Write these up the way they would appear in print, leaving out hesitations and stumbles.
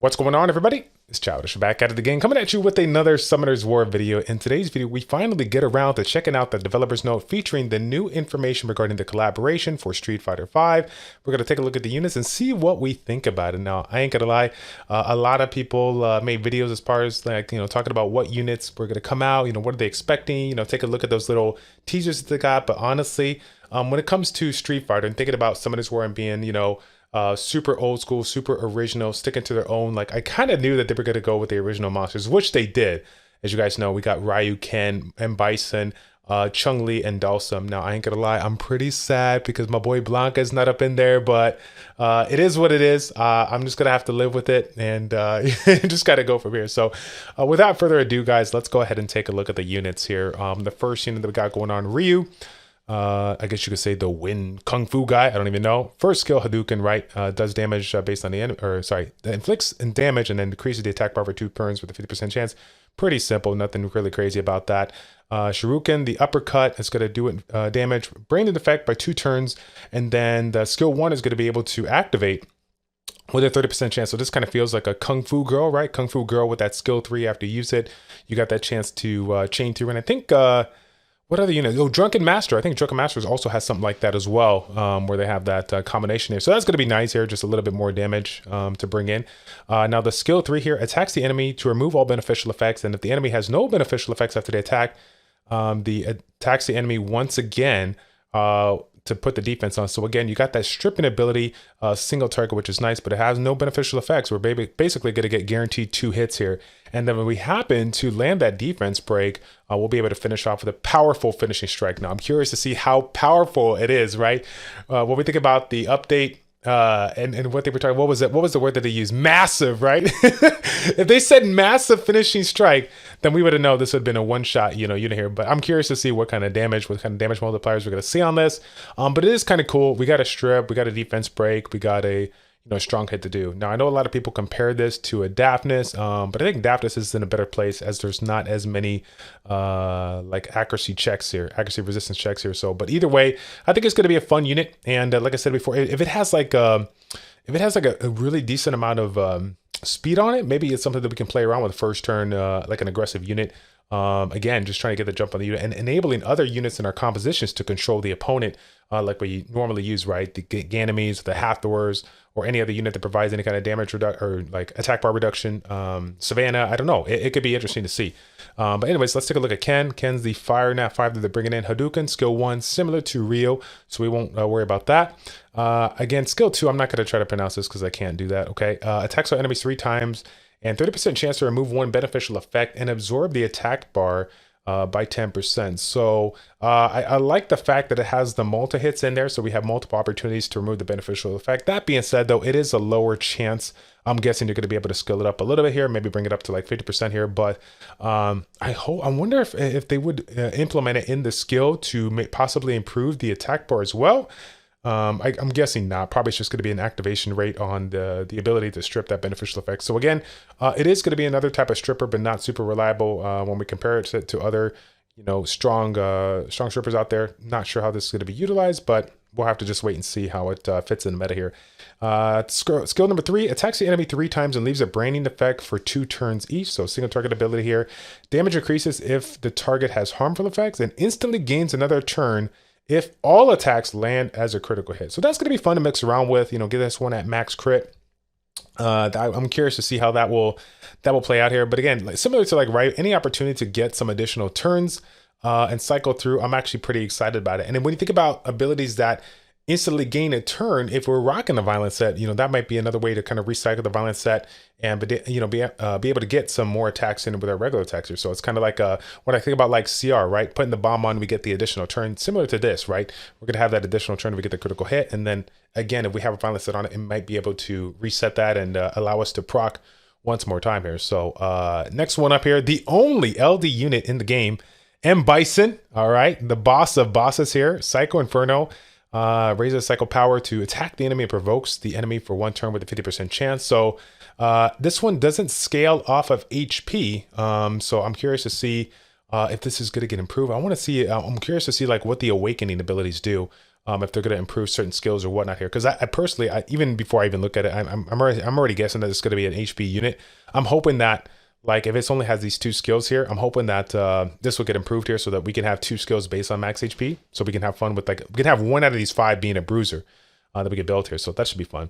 What's going on, everybody? It's Childish back at it again, coming at you with another Summoner's War video. In today's video, we finally get around to checking out the developer's note featuring the new information regarding the collaboration for Street Fighter V. We're going to take a look at the units and see what we think about it. Now, I ain't gonna lie, a lot of people made videos as far as talking about what units were going to come out, what are they expecting, take a look at those little teasers that they got. But honestly, when it comes to Street Fighter and thinking about Summoner's War and being, super old school, super original, sticking to their own. Like, I kind of knew that they were going to go with the original monsters, which they did. As you guys know, we got Ryu, Ken, and Bison, Chun-Li, and Dalsum. Now, I ain't gonna lie, I'm pretty sad because my boy Blanca is not up in there, but it is what it is. I'm just gonna have to live with it and just gotta go from here. So without further ado, guys, let's go ahead and take a look at the units here. The first unit that we got going on, Ryu. I guess you could say the Wind Kung Fu guy. I don't even know. First skill, Hadouken, right? Does damage based on the enemy, inflicts damage and then decreases the attack bar for 2 turns with a 50% chance. Pretty simple, nothing really crazy about that. Shuriken, the uppercut, is going to do damage, branded effect by 2 turns, and then the skill 1 is going to be able to activate with a 30% chance. So this kind of feels like a Kung Fu girl, right? Kung Fu girl with that skill 3 after you use it. You got that chance to chain through, and I think what other unit? Oh, Drunken Master. I think Drunken Masters also has something like that as well, where they have that combination here. So that's going to be nice here, just a little bit more damage to bring in. Now the skill 3 here attacks the enemy to remove all beneficial effects, and if the enemy has no beneficial effects after the attack, attacks the enemy once again to put the defense on. So again, you got that stripping ability, single target, which is nice, but it has no beneficial effects. We're basically going to get guaranteed 2 hits here. And then when we happen to land that defense break, we'll be able to finish off with a powerful finishing strike. Now, I'm curious to see how powerful it is, right? When we think about the update, and what they were talking, what was the word that they used? Massive, right? If they said massive finishing strike, then we would have known this would have been a one-shot, unit here. But I'm curious to see what kind of damage multipliers we're going to see on this. But it is kind of cool. We got a strip, we got a defense break, we got a strong hit to do. Now, I know a lot of people compare this to a Daphnis, but I think Daphnis is in a better place as there's not as many accuracy resistance checks here. So, but either way, I think it's going to be a fun unit. And like I said before, if it has like a really decent amount of speed on it, maybe it's something that we can play around with first turn, like an aggressive unit. Again, just trying to get the jump on the unit and enabling other units in our compositions to control the opponent, like we normally use, right? The Ganymedes, the Hathors, or any other unit that provides any kind of damage or like attack bar reduction. Savannah, I don't know. It could be interesting to see. But anyways, let's take a look at Ken. Ken's the Fire Nat 5 that they're bringing in. Hadouken, skill 1, similar to Rio, so we won't worry about that. Again, skill 2, I'm not going to try to pronounce this because I can't do that, okay? Attacks our enemies 3 times, and 30% chance to remove 1 beneficial effect and absorb the attack bar by 10%. So I like the fact that it has the multi-hits in there, so we have multiple opportunities to remove the beneficial effect. That being said, though, it is a lower chance. I'm guessing you're going to be able to skill it up a little bit here, maybe bring it up to like 50% here. But I wonder if they would implement it in the skill to possibly improve the attack bar as well. I'm guessing not. Probably it's just going to be an activation rate on the ability to strip that beneficial effect. So again, it is going to be another type of stripper, but not super reliable when we compare it to other, strong strippers out there. Not sure how this is going to be utilized, but we'll have to just wait and see how it fits in the meta here. Skill number 3, attacks the enemy 3 times and leaves a branding effect for 2 turns each. So single target ability here. Damage increases if the target has harmful effects and instantly gains another turn if all attacks land as a critical hit. So that's going to be fun to mix around with, get this one at max crit. I'm curious to see how that will play out here. But again, similar to right, any opportunity to get some additional turns and cycle through, I'm actually pretty excited about it. And then when you think about abilities that instantly gain a turn, if we're rocking the violent set, that might be another way to kind of recycle the violent set and be able to get some more attacks in with our regular attacks here. So it's kind of like when I think about like CR, right? Putting the bomb on, we get the additional turn, similar to this, right? We're gonna have that additional turn, we get the critical hit, and then again, if we have a violent set on it, it might be able to reset that and allow us to proc once more time here. So next one up here, the only LD unit in the game, M. Bison, all right, the boss of bosses here, Psycho Inferno. Raises cycle power to attack the enemy and provokes the enemy for 1 turn with a 50% chance. So this one doesn't scale off of HP. So I'm curious to see if this is going to get improved. I want to see, I'm curious to see like what the awakening abilities do. if they're going to improve certain skills or whatnot here. Because I personally, even before I even look at it, I'm already guessing that it's going to be an HP unit. I'm hoping that, like, if it only has these 2 skills here, I'm hoping that this will get improved here so that we can have 2 skills based on max HP. So we can have fun with, like, we can have 1 out of these 5 being a bruiser that we can build here. So that should be fun.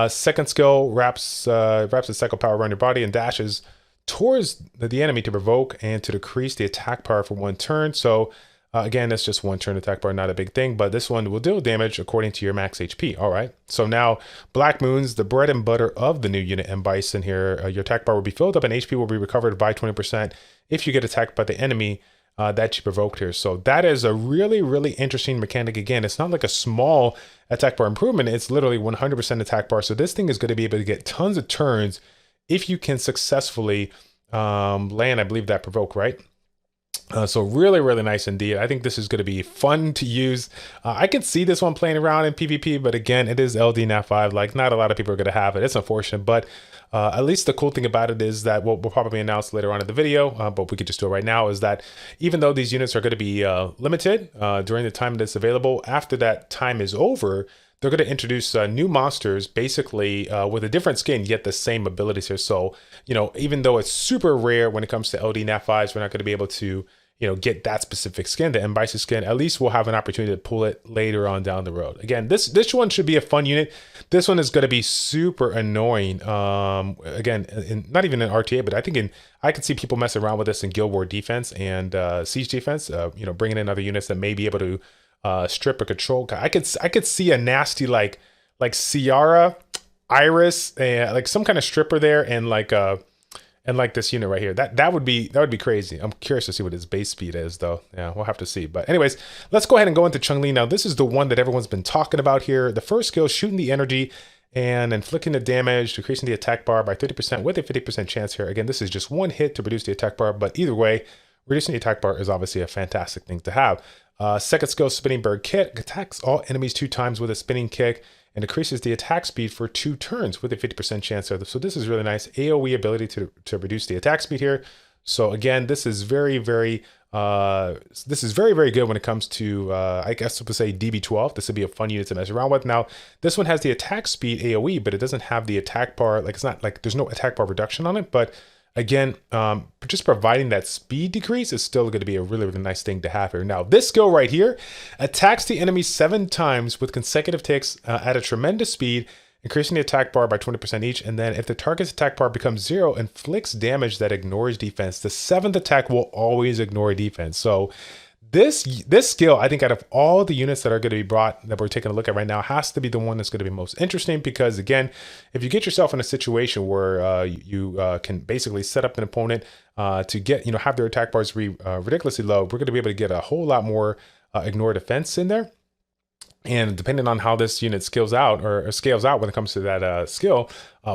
Second skill wraps the cycle power around your body and dashes towards the enemy to provoke and to decrease the attack power for 1 turn. So again, that's just 1 turn attack bar, not a big thing, but this one will deal damage according to your max HP. All right. So now Black Moon's the bread and butter of the new unit and Bison here. Your attack bar will be filled up and HP will be recovered by 20% if you get attacked by the enemy that you provoked here. So that is a really, really interesting mechanic. Again, it's not like a small attack bar improvement. It's literally 100% attack bar. So this thing is going to be able to get tons of turns if you can successfully land, I believe, that provoke, right? So really, really nice indeed. I think this is going to be fun to use. I can see this one playing around in PvP, but again, it is LD Nat 5. Like, not a lot of people are going to have it. It's unfortunate, but at least the cool thing about it is that what we'll probably announce later on in the video, but we could just do it right now, is that even though these units are going to be limited during the time that's available, after that time is over, they're going to introduce new monsters, basically with a different skin, yet the same abilities here. So, you know, even though it's super rare when it comes to LD Nat 5s, we're not going to be able to, you know, get that specific skin, the Bison skin. At least we'll have an opportunity to pull it later on down the road. Again, this one should be a fun unit. This one is going to be super annoying. Again, not even in RTA, but I think I could see people messing around with this in Guild War defense and siege defense. You know, bringing in other units that may be able to strip or control. I could see a nasty like Ciara, Iris, and like some kind of stripper there, and like this unit right here. That would be crazy. I'm curious to see what his base speed is, though. Yeah, we'll have to see. But anyways, let's go ahead and go into Chun-Li. Now, this is the one that everyone's been talking about here. The first skill, shooting the energy and inflicting the damage, decreasing the attack bar by 30% with a 50% chance here. Again, this is just 1 hit to reduce the attack bar, but either way, reducing the attack bar is obviously a fantastic thing to have. Second skill, spinning bird kick, attacks all enemies 2 times with a spinning kick and decreases the attack speed for 2 turns with a 50% chance. So this is really nice. AoE ability to reduce the attack speed here. So again, this is very, very good when it comes to, I guess we'll say DB12. This would be a fun unit to mess around with. Now, this one has the attack speed AoE, but it doesn't have the attack bar. Like, it's not like there's no attack bar reduction on it, but again, just providing that speed decrease is still going to be a really, really nice thing to have here. Now, this skill right here attacks the enemy 7 times with consecutive ticks at a tremendous speed, increasing the attack bar by 20% each. And then if the target's attack bar becomes 0, inflicts damage that ignores defense. The 7th attack will always ignore defense. So this skill, I think, out of all the units that are going to be brought, that we're taking a look at right now, has to be the one that's going to be most interesting, because again, if you get yourself in a situation where you can basically set up an opponent to get, have their attack bars ridiculously low, we're going to be able to get a whole lot more ignore defense in there. And depending on how this unit scales out when it comes to that skill,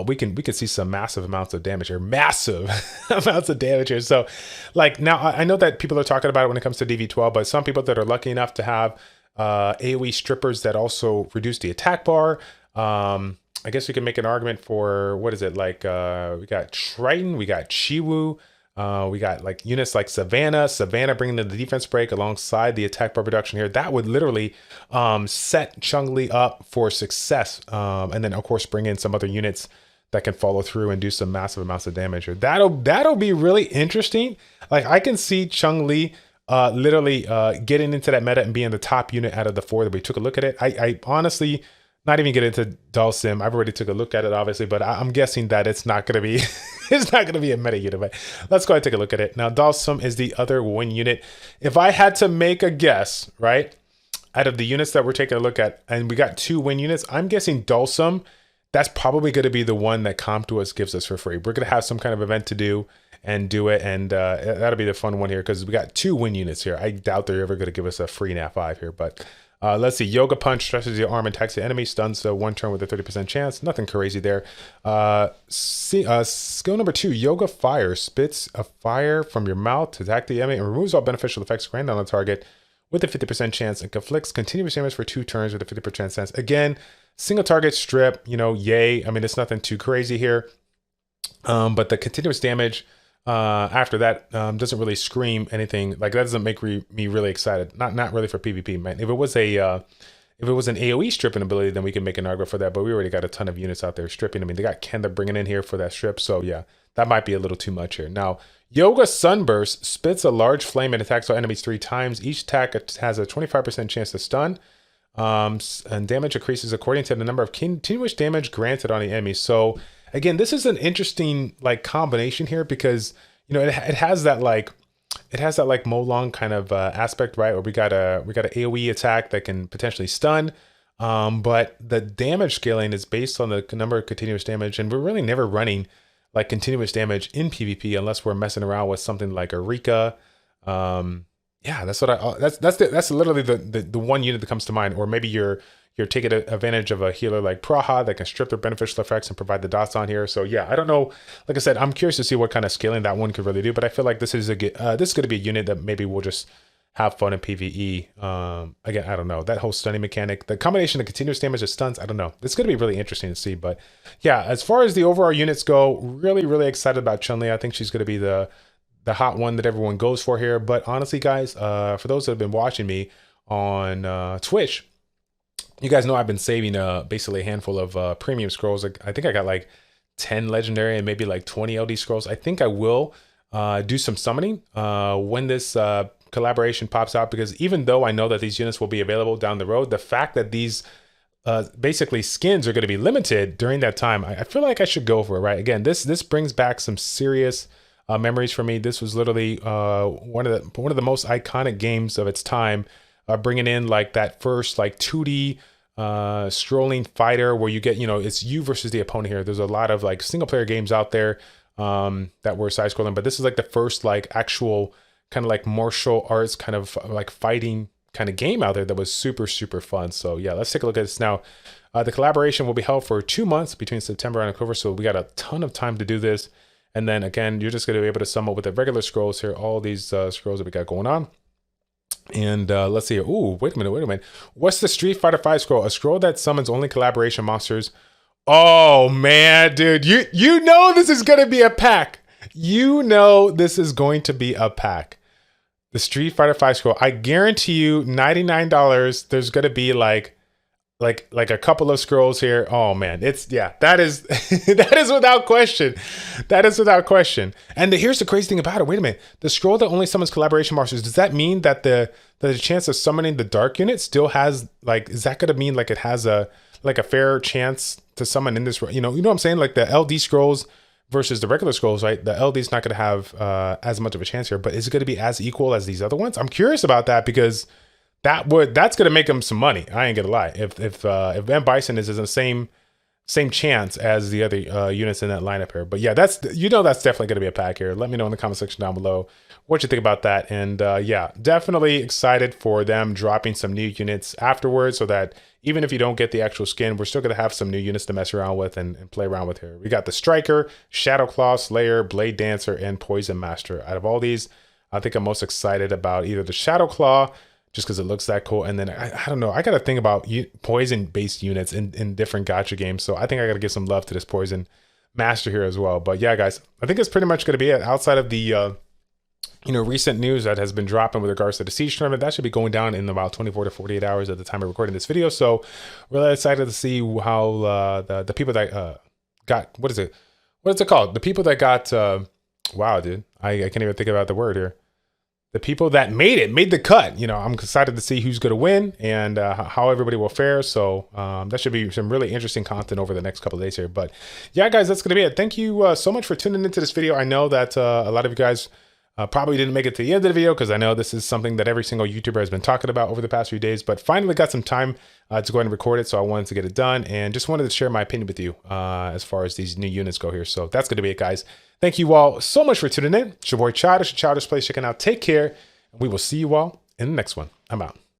we can see some massive amounts of damage here, massive amounts of damage here. So like now I know that people are talking about it when it comes to DV12, but some people that are lucky enough to have AoE strippers that also reduce the attack bar, I guess we can make an argument for, what is it? Like we got Triton, we got Chiwu, we got like units like Savannah bringing in the defense break alongside the attack bar reduction here. That would literally set Chun-Li up for success. And then of course bring in some other units that can follow through and do some massive amounts of damage here. That'll be really interesting. Like I can see Chun-Li literally getting into that meta and being the top unit out of the 4 that we took a look at it. I honestly, not even get into Dalsim. I've already took a look at it, obviously, but I'm guessing that it's not going to be it's not going to be a meta unit. But let's go ahead and take a look at it. Now, Dalsim is the other win unit. If I had to make a guess, right, out of the units that we're taking a look at, and we got 2 win units, I'm guessing Dalsim, that's probably going to be the one that Comp2us gives us for free. We're going to have some kind of event to do, and that'll be the fun one here, because we got 2 win units here. I doubt they're ever going to give us a free Nat 5 here, but let's see. Yoga Punch stresses your arm and attacks the enemy, stuns 1 turn with a 30% chance. Nothing crazy there. Skill number 2, Yoga Fire, spits a fire from your mouth to attack the enemy and removes all beneficial effects granted on the target with a 50% chance, and conflicts continuous damage for 2 turns with a 50% chance. Again, single target strip, yay. I mean, it's nothing too crazy here. But the continuous damage after that doesn't really scream anything. Like, that doesn't make me really excited. Not really for PvP, man. If it was a If it was an AoE stripping ability, then we can make an argument for that. But we already got a ton of units out there stripping. I mean, they got Ken they're bringing in here for that strip. So yeah, that might be a little too much here. Now, Yoga Sunburst spits a large flame and attacks all enemies 3 times. Each attack has a 25% chance to stun. And damage increases according to the number of continuous damage granted on the enemy. So again, this is an interesting like combination here because, you know, it has that like Molong kind of aspect, right? Where we got a AoE attack that can potentially stun, but the damage scaling is based on the number of continuous damage, and we're really never running like continuous damage in PvP unless we're messing around with something like Eureka. Yeah, that's what that's literally the one unit that comes to mind, or maybe you're taking advantage of a healer like Praha that can strip their beneficial effects and provide the dots on here. So yeah, I don't know. Like I said, I'm curious to see what kind of scaling that one could really do, but I feel like this is this is going to be a unit that maybe we'll just have fun in PvE. Again, I don't know, that whole stunning mechanic, the combination of continuous damage and stuns, I don't know. It's going to be really interesting to see. But yeah, as far as the overall units go, really excited about Chun-Li. I think she's going to be the hot one that everyone goes for here. But honestly, guys, for those that have been watching me on Twitch, you guys know I've been saving basically a handful of premium scrolls. I think I got like 10 legendary and maybe like 20 LD scrolls. I think I will do some summoning when this collaboration pops out, because even though I know that these units will be available down the road, the fact that these basically skins are going to be limited during that time, I feel like I should go for it, right? Again, this brings back some serious memories for me. This was literally one of the most iconic games of its time, bringing in like that first like 2D scrolling fighter where you get, you know, it's you versus the opponent here. There's a lot of like single player games out there that were side scrolling, but this is like the first like actual kind of like martial arts kind of like fighting kind of game out there that was super fun. So yeah, let's take a look at this now. The collaboration will be held for 2 months between September and October, so we got a ton of time to do this. And then again, you're just going to be able to summon with the regular scrolls here, all these scrolls that we got going on. And let's see. Ooh, wait a minute. What's the Street Fighter V scroll? A scroll that summons only collaboration monsters. Oh man, dude, you know this is going to be a pack. You know this is going to be a pack. The Street Fighter V scroll. I guarantee you, $99. There's going to be like a couple of scrolls here. Oh man, that is that is without question. That is without question. And here's the crazy thing about it. Wait a minute. The scroll that only summons collaboration monsters, does that mean that the chance of summoning the dark unit still has like, is that gonna mean like it has a fair chance to summon in this, you know what I'm saying? Like the LD scrolls versus the regular scrolls, right? The LD is not gonna have as much of a chance here, but is it gonna be as equal as these other ones? I'm curious about that, because that's gonna make them some money. I ain't gonna lie. If Bison is in the same chance as the other units in that lineup here. But yeah, that's definitely gonna be a pack here. Let me know in the comment section down below what you think about that. And yeah, definitely excited for them dropping some new units afterwards, so that even if you don't get the actual skin, we're still gonna have some new units to mess around with and play around with here. We got the Striker, Shadow Claw, Slayer, Blade Dancer, and Poison Master. Out of all these, I think I'm most excited about either the Shadow Claw, just because it looks that cool. And then I don't know, I got to think about poison based units in different gacha games. So I think I got to give some love to this Poison Master here as well. But yeah, guys, I think it's pretty much going to be it. Outside of the recent news that has been dropping with regards to the Siege tournament, that should be going down in about 24 to 48 hours at the time of recording this video. So really excited to see how the people that got, what is it called? The people that got, wow, dude, I can't even think about the word here. The people that made the cut. You know, I'm excited to see who's going to win and how everybody will fare. So that should be some really interesting content over the next couple of days here. But yeah, guys, that's going to be it. Thank you so much for tuning into this video. I know that a lot of you guys probably didn't make it to the end of the video, because I know this is something that every single YouTuber has been talking about over the past few days, but finally got some time to go ahead and record it. So I wanted to get it done and just wanted to share my opinion with you as far as these new units go here. So that's going to be it, guys. Thank you all so much for tuning in. It's your boy Childish, ChildishPlays checking out. Take care, and we will see you all in the next one. I'm out.